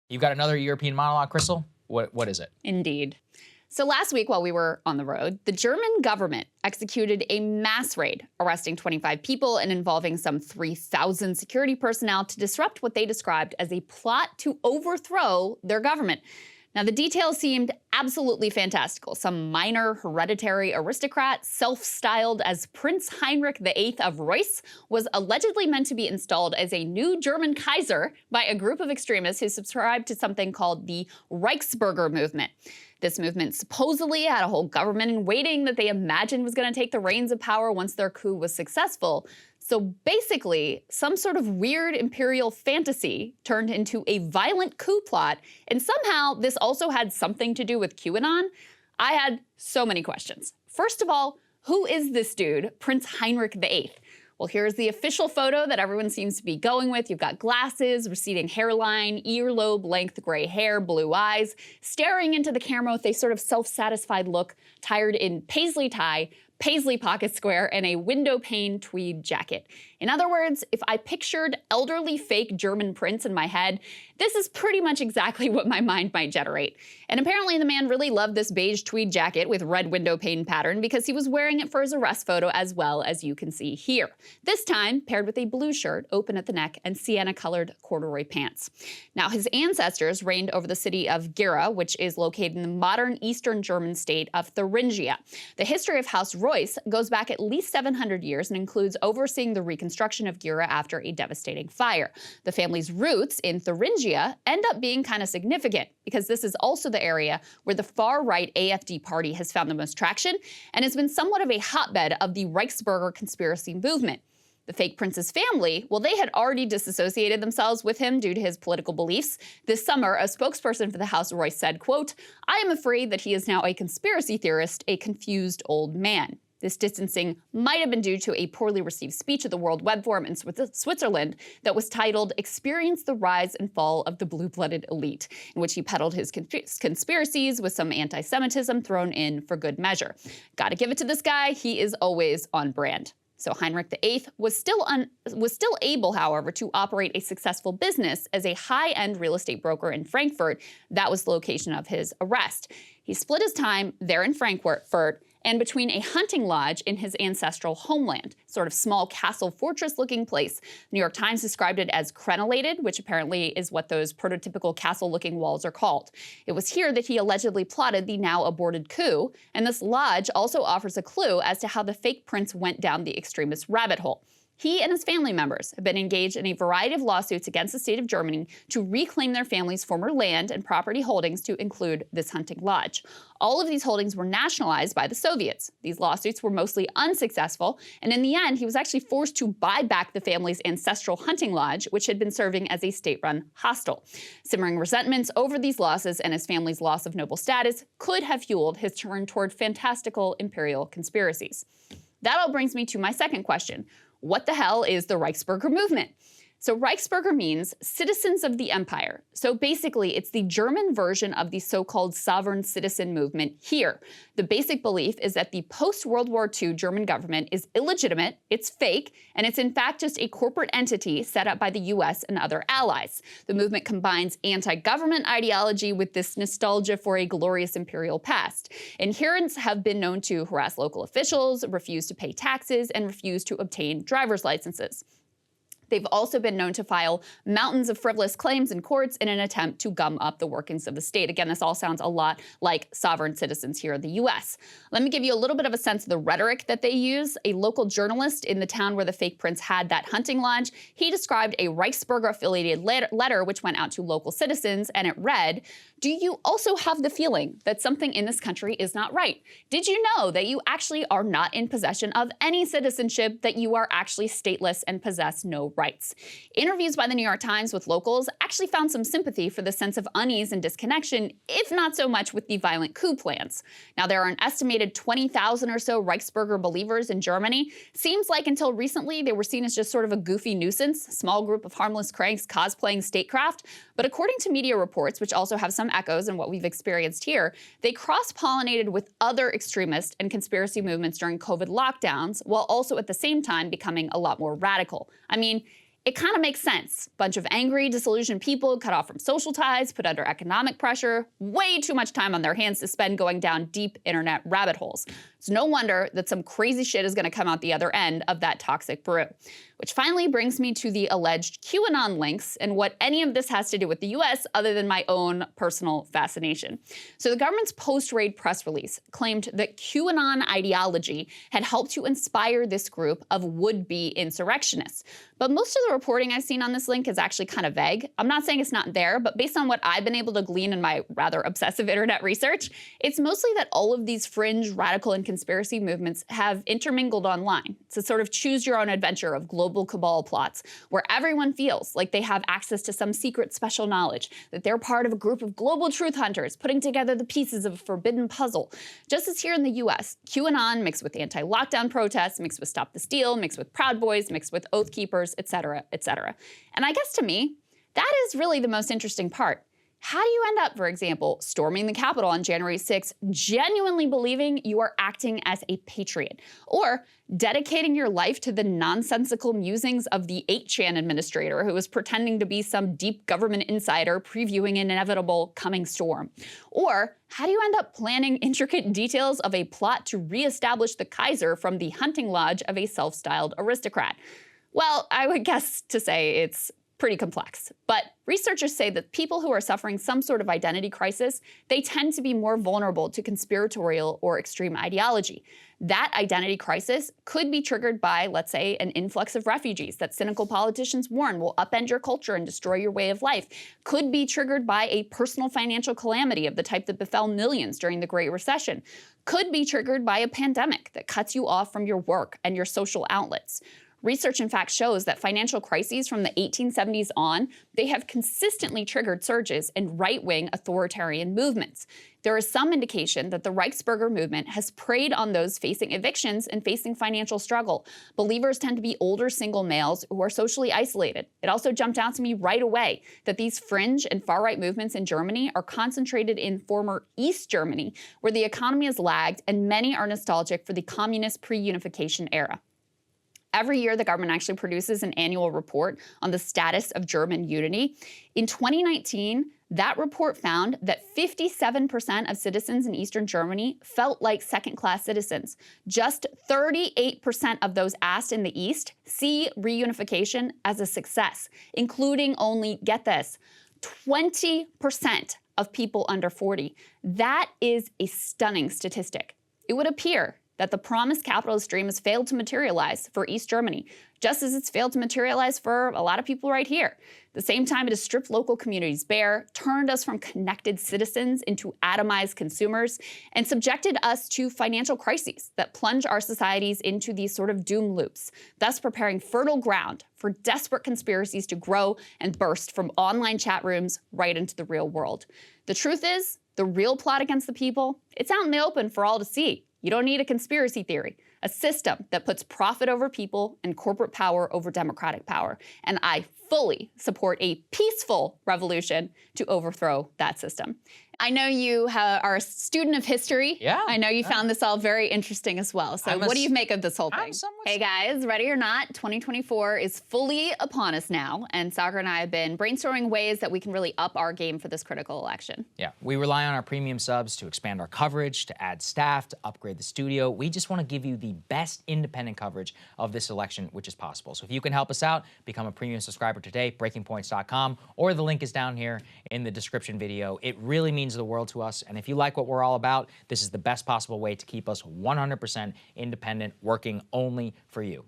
You've got another European monologue, Krystal? What is it? Indeed. So last week while we were on the road, the German government executed a mass raid, arresting 25 people and involving some 3,000 security personnel to disrupt what they described as a plot to overthrow their government. Now, the details seemed absolutely fantastical. Some minor hereditary aristocrat, self-styled as Prince Heinrich VIII of Reuss, was allegedly meant to be installed as a new German Kaiser by a group of extremists who subscribed to something called the Reichsburger movement. This movement supposedly had a whole government in waiting that they imagined was going to take the reins of power once their coup was successful. So basically, some sort of weird imperial fantasy turned into a violent coup plot, and somehow this also had something to do with QAnon. I had so many questions. First of all, who is this dude, Prince Heinrich VIII? Well, here's the official photo that everyone seems to be going with. You've got glasses, receding hairline, earlobe-length gray hair, blue eyes, staring into the camera with a sort of self-satisfied look, attired in paisley tie, paisley pocket square, and a window pane tweed jacket. In other words, if I pictured elderly fake German prince in my head, this is pretty much exactly what my mind might generate. And apparently the man really loved this beige tweed jacket with red window pane pattern because he was wearing it for his arrest photo as well, as you can see here. This time paired with a blue shirt, open at the neck, and sienna-colored corduroy pants. Now, his ancestors reigned over the city of Gera, which is located in the modern eastern German state of Thuringia. The history of House Reuss goes back at least 700 years and includes overseeing the reconstruction of Gera after a devastating fire. The family's roots in Thuringia end up being kind of significant because this is also the area where the far-right AfD party has found the most traction and has been somewhat of a hotbed of the Reichsburger conspiracy movement. The fake prince's family, well, they had already disassociated themselves with him due to his political beliefs. This summer, a spokesperson for the House Reuss said, quote, "I am afraid that he is now a conspiracy theorist, a confused old man." This distancing might have been due to a poorly received speech at the World Web Forum in Switzerland that was titled "Experience the Rise and Fall of the Blue-Blooded Elite," in which he peddled his conspiracies with some anti-Semitism thrown in for good measure. Gotta give it to this guy, he is always on brand. So Heinrich VIII was still able, however, to operate a successful business as a high-end real estate broker in Frankfurt. That was the location of his arrest. He split his time there in Frankfurt and between a hunting lodge in his ancestral homeland, sort of small castle fortress-looking place. The New York Times described it as crenellated, which apparently is what those prototypical castle-looking walls are called. It was here that he allegedly plotted the now aborted coup, and this lodge also offers a clue as to how the fake prince went down the extremist rabbit hole. He and his family members have been engaged in a variety of lawsuits against the state of Germany to reclaim their family's former land and property holdings, to include this hunting lodge. All of these holdings were nationalized by the Soviets. These lawsuits were mostly unsuccessful, and in the end, he was actually forced to buy back the family's ancestral hunting lodge, which had been serving as a state-run hostel. Simmering resentments over these losses and his family's loss of noble status could have fueled his turn toward fantastical imperial conspiracies. That all brings me to my second question. What the hell is the Reichsburger movement? So Reichsburger means citizens of the empire. So basically, it's the German version of the so-called sovereign citizen movement here. The basic belief is that the post-World War II German government is illegitimate, it's fake, and it's in fact just a corporate entity set up by the US and other allies. The movement combines anti-government ideology with this nostalgia for a glorious imperial past. Adherents have been known to harass local officials, refuse to pay taxes, and refuse to obtain driver's licenses. They've also been known to file mountains of frivolous claims in courts in an attempt to gum up the workings of the state. Again, this all sounds a lot like sovereign citizens here in the US. Let me give you a little bit of a sense of the rhetoric that they use. A local journalist in the town where the fake prince had that hunting lodge, he described a Reichsburger-affiliated letter which went out to local citizens, and it read, "Do you also have the feeling that something in this country is not right? Did you know that you actually are not in possession of any citizenship, that you are actually stateless and possess no rights?" Interviews by the New York Times with locals actually found some sympathy for the sense of unease and disconnection, if not so much with the violent coup plans. Now, there are an estimated 20,000 or so Reichsburger believers in Germany. Seems like until recently they were seen as just sort of a goofy nuisance, small group of harmless cranks cosplaying statecraft. But according to media reports, which also have some echoes in what we've experienced here, they cross-pollinated with other extremist and conspiracy movements during COVID lockdowns, while also at the same time becoming a lot more radical. I mean, It kind of makes sense. Bunch of angry, disillusioned people cut off from social ties, put under economic pressure, way too much time on their hands to spend going down deep internet rabbit holes. It's no wonder that some crazy shit is going to come out the other end of that toxic brew. Which finally brings me to the alleged QAnon links and what any of this has to do with the US other than my own personal fascination. So the government's post-raid press release claimed that QAnon ideology had helped to inspire this group of would-be insurrectionists. But most of the reporting I've seen on this link is actually kind of vague. I'm not saying it's not there, but based on what I've been able to glean in my rather obsessive internet research, it's mostly that all of these fringe, radical, and conspiracy movements have intermingled online. It's a sort of choose-your-own-adventure of global cabal plots, where everyone feels like they have access to some secret special knowledge, that they're part of a group of global truth hunters putting together the pieces of a forbidden puzzle. Just as here in the US, QAnon mixed with anti-lockdown protests, mixed with Stop the Steal, mixed with Proud Boys, mixed with Oath Keepers, etc., etc. And I guess to me, that is really the most interesting part. How do you end up, for example, storming the Capitol on January 6th, genuinely believing you are acting as a patriot? Or dedicating your life to the nonsensical musings of the 8chan administrator who was pretending to be some deep government insider previewing an inevitable coming storm? Or how do you end up planning intricate details of a plot to reestablish the Kaiser from the hunting lodge of a self-styled aristocrat? Well, I would guess to say it's pretty complex. But researchers say that people who are suffering some sort of identity crisis, they tend to be more vulnerable to conspiratorial or extreme ideology. That identity crisis could be triggered by, let's say, an influx of refugees that cynical politicians warn will upend your culture and destroy your way of life. Could be triggered by a personal financial calamity of the type that befell millions during the Great Recession. Could be triggered by a pandemic that cuts you off from your work and your social outlets. Research, in fact, shows that financial crises from the 1870s on, they have consistently triggered surges in right-wing authoritarian movements. There is some indication that the Reichsburger movement has preyed on those facing evictions and facing financial struggle. Believers tend to be older single males who are socially isolated. It also jumped out to me right away that these fringe and far-right movements in Germany are concentrated in former East Germany, where the economy has lagged and many are nostalgic for the communist pre-unification era. Every year, the government actually produces an annual report on the status of German unity. In 2019, that report found that 57% of citizens in Eastern Germany felt like second-class citizens. Just 38% of those asked in the East see reunification as a success, including only, get this, 20% of people under 40. That is a stunning statistic. It would appear that the promised capitalist dream has failed to materialize for East Germany, just as it's failed to materialize for a lot of people right here. At the same time, it has stripped local communities bare, turned us from connected citizens into atomized consumers, and subjected us to financial crises that plunge our societies into these sort of doom loops, thus preparing fertile ground for desperate conspiracies to grow and burst from online chat rooms right into the real world. The truth is, the real plot against the people, it's out in the open for all to see. You don't need a conspiracy theory, a system that puts profit over people and corporate power over democratic power. And I fully support a peaceful revolution to overthrow that system. I know you are a student of history. Yeah. I know you found this all very interesting as well. So what do you make of this whole thing? Hey guys, ready or not, 2024 is fully upon us now. And Sagar and I have been brainstorming ways that we can really up our game for this critical election. Yeah, we rely on our premium subs to expand our coverage, to add staff, to upgrade the studio. We just want to give you the best independent coverage of this election, which is possible. So if you can help us out, become a premium subscriber today, breakingpoints.com, or the link is down here in the description video. It really means the world to us. And if you like what we're all about, this is the best possible way to keep us 100% independent, working only for you.